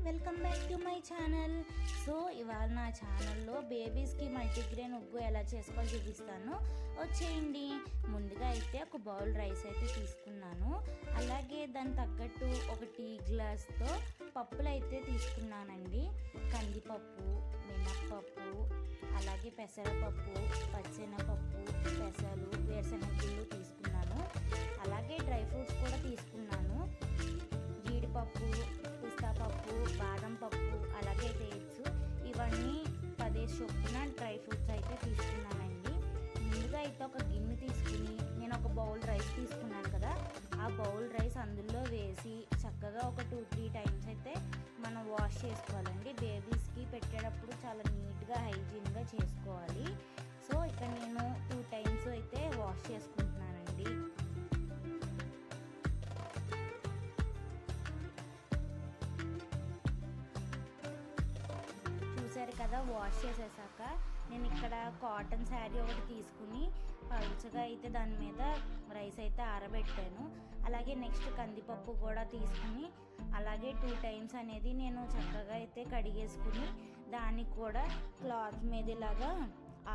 Welcome back to my channel. So ఇవాళ నా ఛానల్లో బేబీస్కి మల్టీగ్రెయిన్ ఉగ్గు ఎలా చేసుకోవాలో చూపిస్తాను, వచ్చేయండి. ముందుగా అయితే ఒక బౌల్ రైస్ అయితే తీసుకున్నాను. అలాగే దానికి తగ్గట్టు ఒక టీ గ్లాస్తో పప్పులు అయితే తీసుకున్నానండి. కందిపప్పు, మినప్పప్పు, అలాగే పెసరపప్పు, పచ్చెనపప్పు, పెసలు, వేరుశనగలు తీసుకున్నాను. అలాగే డ్రై ఫ్రూట్స్ కూడా తీసుకున్నాను. జీడిపప్పు, పిస్తా పప్పు, బాదం పప్పు, అలాగే డేట్స్, ఇవన్నీ 10 చొప్పున డ్రై ఫ్రూట్స్ అయితే తీసుకున్నానండి. ముందుగా అయితే ఒక గిన్నె తీసుకుని నేను ఒక బౌల్ రైస్ తీసుకున్నాను కదా, ఆ బౌల్ రైస్ అందులో వేసి చక్కగా ఒక 2-3 టైమ్స్ అయితే మనం వాష్ చేసుకోవాలండి. బేబీస్కి పెట్టేటప్పుడు చాలా నీట్గా హైజీన్గా చేసుకోవాలి. సో ఇక్కడ నేను 2 టైమ్స్ అయితే వాష్ చేసుకుంటున్నానండి. చూసారు కదా, వాష్ చేసేసాక నేను ఇక్కడ కాటన్ శారీ ఒకటి తీసుకుని పలుచగా అయితే దాని మీద రైస్ అయితే ఆరబెట్టాను. అలాగే నెక్స్ట్ కందిపప్పు కూడా తీసుకుని అలాగే 2 టైమ్స్ అనేది నేను చక్కగా అయితే కడిగేసుకుని దానికి కూడా క్లాత్ మీద ఇలాగా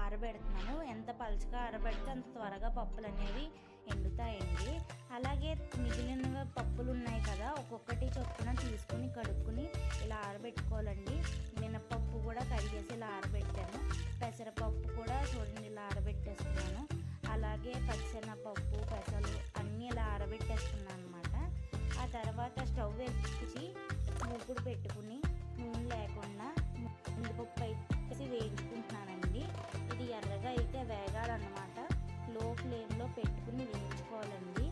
ఆరబెడుతున్నాను. ఎంత పలుచగా ఆరబెడితే అంత త్వరగా పప్పులు అనేవి ఎండుతాయండి. అలాగే మిగిలిన పప్పులు ఉన్నాయి కదా, ఒక్కొక్కటి చొప్పున తీసుకుని కడుక్కుని ఇలా ఆరబెట్టుకోవాలండి. మినపప్పు కూడా కడిగేసి ఇలా ఆరబెట్టాను. పెసరపప్పు కూడా చూడండి ఇలా ఆరబెట్టేస్తున్నాను. అలాగే పచ్చెనపప్పు, పెసలు అన్నీ ఇలా ఆరబెట్టేస్తున్నాను అనమాట. ఆ తర్వాత స్టవ్ వెలిగించి మూకుడు పెట్టుకుని నూనె లేకుండా మినపప్పు అయితే వేయించుకుంటున్నానండి. ఇది ఎర్రగా అయితే వేగాలన్నమాట. లో ఫ్లేమ్లో పెట్టుకుని వేయించుకోవాలండి,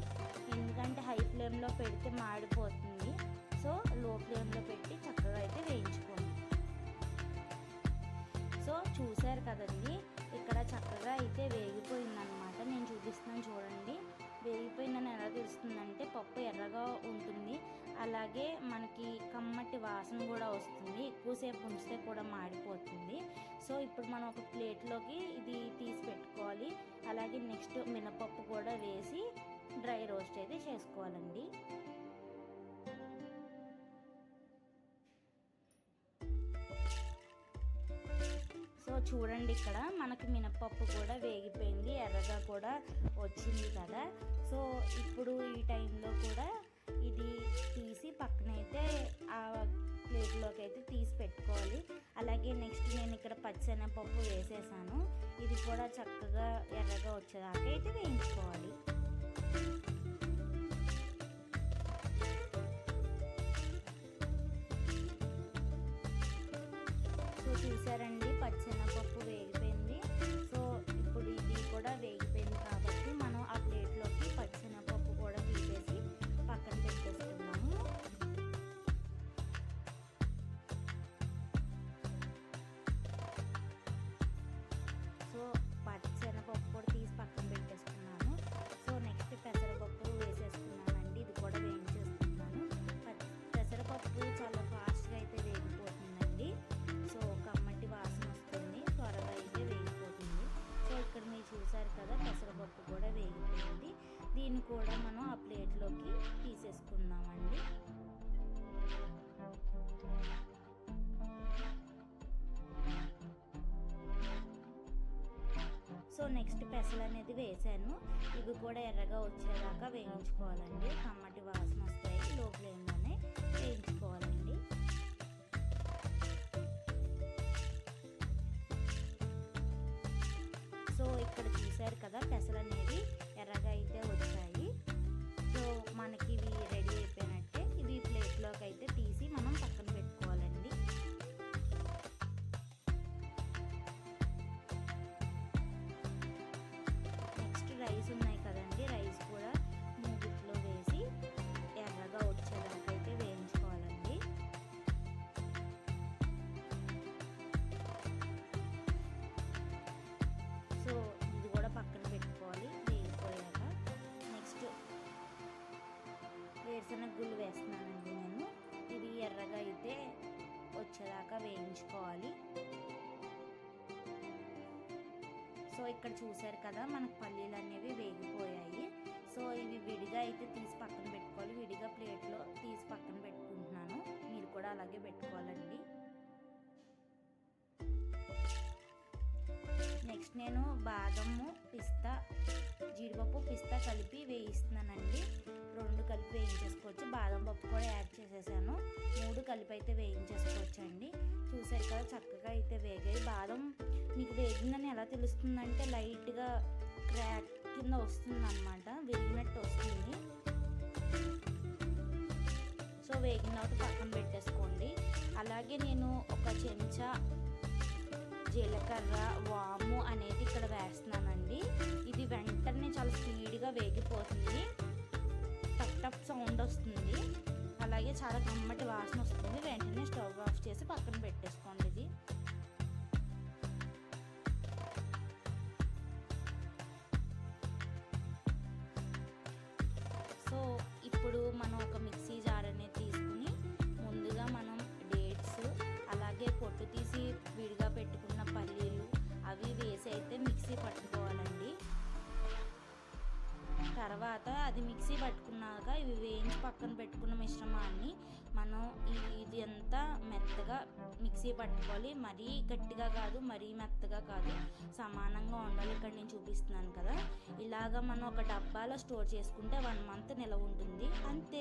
ఎందుకంటే హై ఫ్లేమ్లో పెడితే మాడిపోతుంది. సో లో ఫ్లేమ్లో పెట్టి చక్కగా అయితే వేయించుకోండి. సో చూసారు కదండి, ఇక్కడ చక్కగా అయితే వేగిపోయిందనమాట. నేను చూపిస్తున్నాను చూడండి. వేగిపోయిందని ఎలా తెలుస్తుందంటే పప్పు ఎర్రగా ఉంటుంది, అలాగే మనకి కమ్మటి వాసన కూడా వస్తుంది. ఎక్కువసేపు ఉంచితే కూడా మాడిపోతుంది. సో ఇప్పుడు మనం ఒక ప్లేట్లోకి ఇది తీసి పెట్టుకోవాలి. అలాగే నెక్స్ట్ మినపప్పు కూడా వేసి డ్రై రోస్ట్ అయితే చేసుకోవాలండి. సో చూడండి, ఇక్కడ మనకి మినపప్పు కూడా వేగిపోయింది, ఎర్రగా కూడా వచ్చింది కదా. సో ఇప్పుడు ఈ టైంలో కూడా ఇది తీసి పక్కనైతే ఆ ప్లేట్లోకి అయితే తీసి పెట్టుకోవాలి. అలాగే నెక్స్ట్ నేను ఇక్కడ పచ్చెనపప్పు వేసేసాను. ఇది కూడా చక్కగా ఎర్రగా వచ్చేదాకా అయితే వేయించుకోవాలి. సో చూసారండి, పచ్చెనపప్పు వేగిపోయింది. సో ఇప్పుడు ఇది కూడా వేగిపోయింది కాబట్టి మనం ఆ ప్లేట్లోకి పచ్చెనపప్పు కూడా తీసేసి పక్కన పెట్టేసుకున్నాము. సో పచ్చెనపప్పు కూడా తీసి పక్కన పెట్టేసుకున్నాను. సో నెక్స్ట్ పెసరపప్పు వేసేసుకున్నానండి. ఇది కూడా వేయించేసుకున్నాను. పెసరపప్పు చాలా ఫాస్ట్గా అయితే వేగిపోతుందండి. సో కమ్మటి వాసన వస్తుంది, త్వరగా అయితే వేగిపోతుంది. సో ఇక్కడ మీరు చూసారు కదా, పెసరపప్పు కూడా వేగిపోయింది. దీన్ని కూడా మనం ఆ ప్లేట్లోకి తీసేసుకుందామండి. సో నెక్స్ట్ పెసలు అనేది వేసాను. ఇవి కూడా ఎర్రగా వచ్చేదాకా వేయించుకోవాలండి. కమ్మటి వాసన వస్తాయి, లో ఫ్లేమ్లోనే వేయించుకోవాలండి. సో ఇక్కడ చూసారు కదా, పెసలు అనేవి ఎర్రగా అయితే వచ్చాయి. సో మనకి ఇవి రెడీ అయిపోయినట్టే. ఇవి ప్లేట్లోకి అయితే తీసి మనం పక్కన పెట్టుకోవాలండి. నెక్స్ట్ రైస్ ఉన్నాయి కదండి, రైస్ కూడా మూగిట్లో వేసి ఎర్రగా వచ్చేదాకా అయితే వేయించుకోవాలండి. సో ఇది కూడా పక్కన పెట్టుకోవాలి వేగిపోయాక. నెక్స్ట్ వేరుశనగ గుళ్ళు వేస్తున్నానండి నేను. ఇది ఎర్రగా అయితే వచ్చేదాకా వేయించుకోవాలి. సో ఇక్కడ చూసారు కదా, మనకు పల్లీలు అనేవి వేగిపోయాయి. సో ఇవి విడిగా అయితే తీసి పక్కన పెట్టుకోవాలి. విడిగా ప్లేట్లో తీసి పక్కన పెట్టుకుంటున్నాను. మీరు కూడా అలాగే పెట్టుకోవాలండి. నెక్స్ట్ నేను బాదము, పిస్తా, జీడిపప్పు, పిస్తా కలిపి వేయిస్తున్నానండి. 2 కలిపి వేయించేసుకోవచ్చు. బాదం పప్పు కూడా యాడ్ చేసేసాను. 3 కలిపి అయితే వేయించేసుకోవచ్చు అండి. చూసారు కదా చక్కగా అయితే వేగాయి. బాదం మీకు వేగిందని ఎలా తెలుస్తుందంటే లైట్గా క్రాక్ కింద వస్తుంది అన్నమాట, వేగినట్టు వస్తుంది. సో వేగిన తర్వాత పక్కన పెట్టేసుకోండి. అలాగే నేను ఒక చెంచా జీలకర్ర, వాము అనేది ఇక్కడ వేస్తున్నానండి. ఇది వెంటనే చాలా స్పీడ్గా వేగిపోతుంది. టప్ టప్ సౌండ్ వస్తుంది, అలాగే చాలా కమ్మటి వాసన వస్తుంది. వెంటనే స్టవ్ ఆఫ్ చేసి పక్కన పెట్టేసుకోండి. ఇది సో ఇప్పుడు మనం ఒక మిక్సీ జార్ అనేది తీసుకుని ముందుగా మనం డేట్స్, అలాగే పొట్టు తీసి విడిగా పెట్టుకున్న పల్లీలు అవి వేసి అయితే మిక్సీ పట్టుకోవాలండి. తర్వాత అది మిక్సీ పట్టుకున్నాక ఇవి వేయించి పక్కన పెట్టుకున్న మిశ్రమాన్ని మనం ఇది అంతా మెత్తగా మిక్సీ పట్టుకోవాలి. మరీ గట్టిగా కాదు, మరీ మెత్తగా కాదు, సమానంగా ఉండాలి. ఇక్కడ నేను చూపిస్తున్నాను కదా, ఇలాగ మనం ఒక డబ్బాలో స్టోర్ చేసుకుంటే 1 మంత్ నిలవ ఉంటుంది. అంతే.